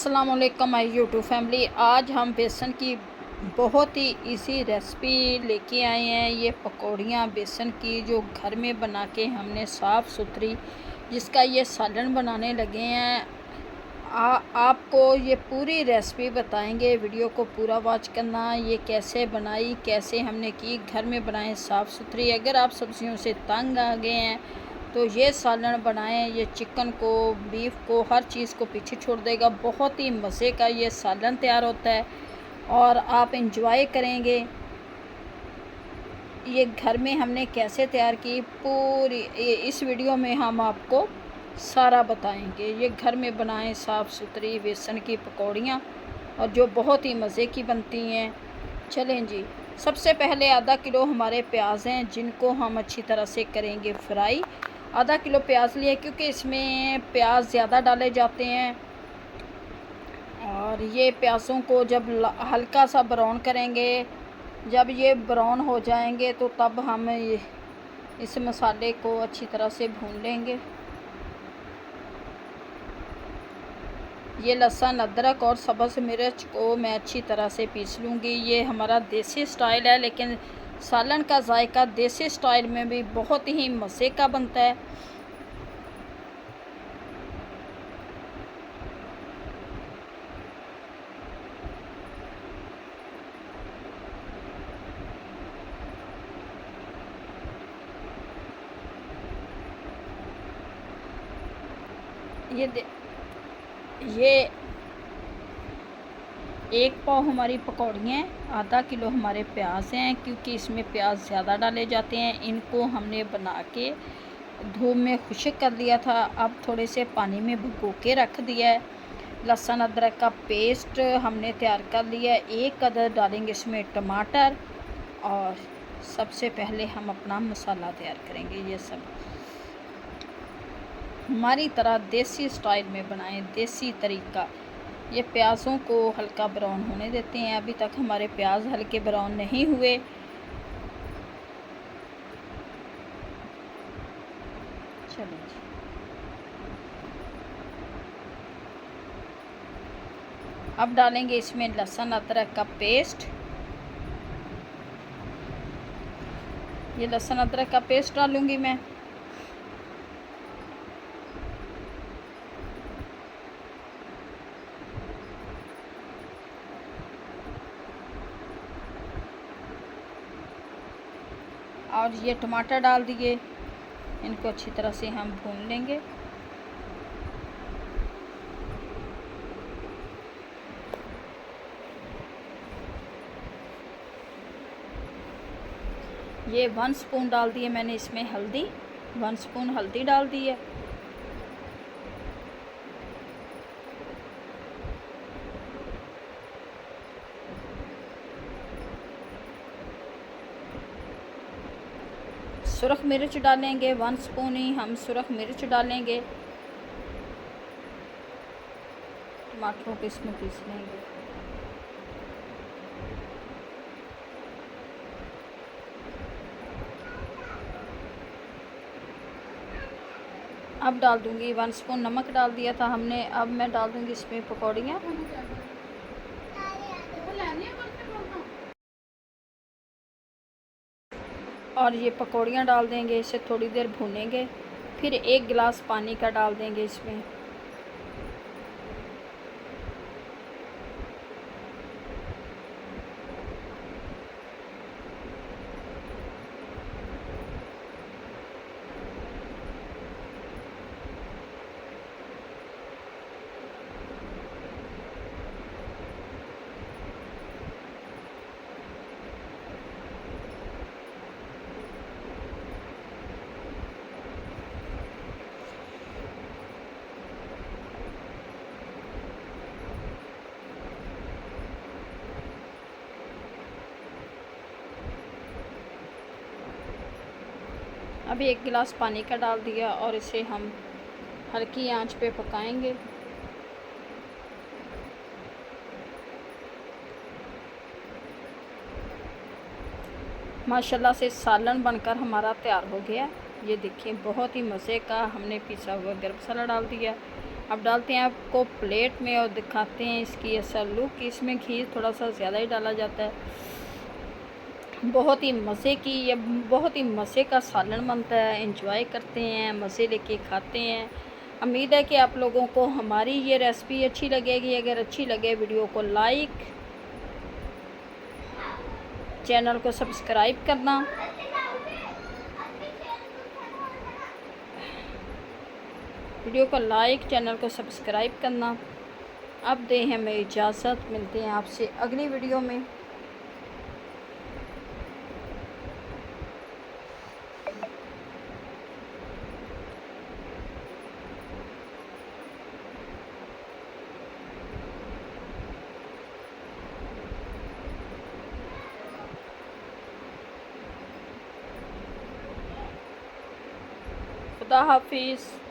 अस्सलाम वालेकुम my YouTube family. आज हम बेसन की बहुत ही इजी रेसिपी लेके आए हैं। ये पकौड़ियाँ बेसन की जो घर में बना के हमने साफ़ सुथरी जिसका ये सालन बनाने लगे हैं। आपको ये पूरी रेसिपी बताएंगे, वीडियो को पूरा वॉच करना। ये कैसे बनाई, कैसे हमने की, घर में बनाए साफ़ सुथरी। अगर आप सब्जियों से तंग आ गए हैं तो ये सालन बनाएं। ये चिकन को, बीफ को, हर चीज़ को पीछे छोड़ देगा। बहुत ही मज़े का ये सालन तैयार होता है और आप इंजॉय करेंगे। ये घर में हमने कैसे तैयार की पूरी इस वीडियो में हम आपको सारा बताएंगे। ये घर में बनाएं साफ़ सुथरी बेसन की पकौड़ियाँ और जो बहुत ही मज़े की बनती हैं। चलें जी, सबसे पहले आधा किलो हमारे प्याज हैं जिनको हम अच्छी तरह से करेंगे फ्राई। आधा किलो प्याज लिए क्योंकि इसमें प्याज ज़्यादा डाले जाते हैं। और ये प्याज़ों को जब हल्का सा ब्राउन करेंगे, जब ये ब्राउन हो जाएंगे तो तब हम इस मसाले को अच्छी तरह से भून लेंगे। ये लहसुन, अदरक और सब्ज़ मिर्च को मैं अच्छी तरह से पीस लूँगी। ये हमारा देसी स्टाइल है, लेकिन सालन का जायका देसी स्टाइल में भी बहुत ही मज़े का बनता है। ये 1 पाव हमारी पकौड़ियाँ हैं, आधा किलो हमारे प्याज हैं। क्योंकि इसमें प्याज ज़्यादा डाले जाते हैं, इनको हमने बना के धूप में खुश्क कर लिया था। अब थोड़े से पानी में भिगो के रख दिया है। लहसुन अदरक का पेस्ट हमने तैयार कर लिया है। 1 अदद डालेंगे इसमें टमाटर। और सबसे पहले हम अपना मसाला तैयार करेंगे। ये सब हमारी तरह देसी स्टाइल में बनाएं, देसी तरीका। ये प्याज़ों को हल्का ब्राउन होने देते हैं। अभी तक हमारे प्याज हल्के ब्राउन नहीं हुए। चलिए जी, अब डालेंगे इसमें लहसुन अदरक का पेस्ट। ये लहसुन अदरक का पेस्ट डालूंगी मैं। और ये टमाटर डाल दिए, इनको अच्छी तरह से हम भून लेंगे। ये 1 स्पून डाल दिए मैंने इसमें हल्दी, 1 स्पून हल्दी डाल दी है। सुरख मिर्च डालेंगे, 1 स्पून ही हम सुरख मिर्च डालेंगे। टमाटरों को इसमें पीस लेंगे। अब डाल दूंगी 1 स्पून नमक डाल दिया था हमने। अब मैं डाल दूंगी इसमें पकौड़ियाँ। और ये पकौड़ियाँ डाल देंगे, इसे थोड़ी देर भूनेंगे। फिर 1 गिलास पानी का डाल देंगे इसमें। अभी 1 गिलास पानी का डाल दिया और इसे हम हल्की आंच पे पकाएंगे। माशाल्लाह से सालन बनकर हमारा तैयार हो गया। ये देखिए बहुत ही मज़े का हमने पिसा हुआ गरम मसाला डाल दिया। अब डालते हैं आपको प्लेट में और दिखाते हैं इसकी असल लुक। इसमें घी थोड़ा सा ज़्यादा ही डाला जाता है। बहुत ही मज़े की ये बहुत ही मज़े का सालन बनता है। एंजॉय करते हैं, मज़े लेके खाते हैं। उम्मीद है कि आप लोगों को हमारी ये रेसिपी अच्छी लगेगी। अगर अच्छी लगे वीडियो को लाइक, चैनल को सब्सक्राइब करना। वीडियो को लाइक, चैनल को सब्सक्राइब करना। अब दें हमें इजाज़त, मिलते हैं आपसे अगली वीडियो में। खुदा हाफिज़।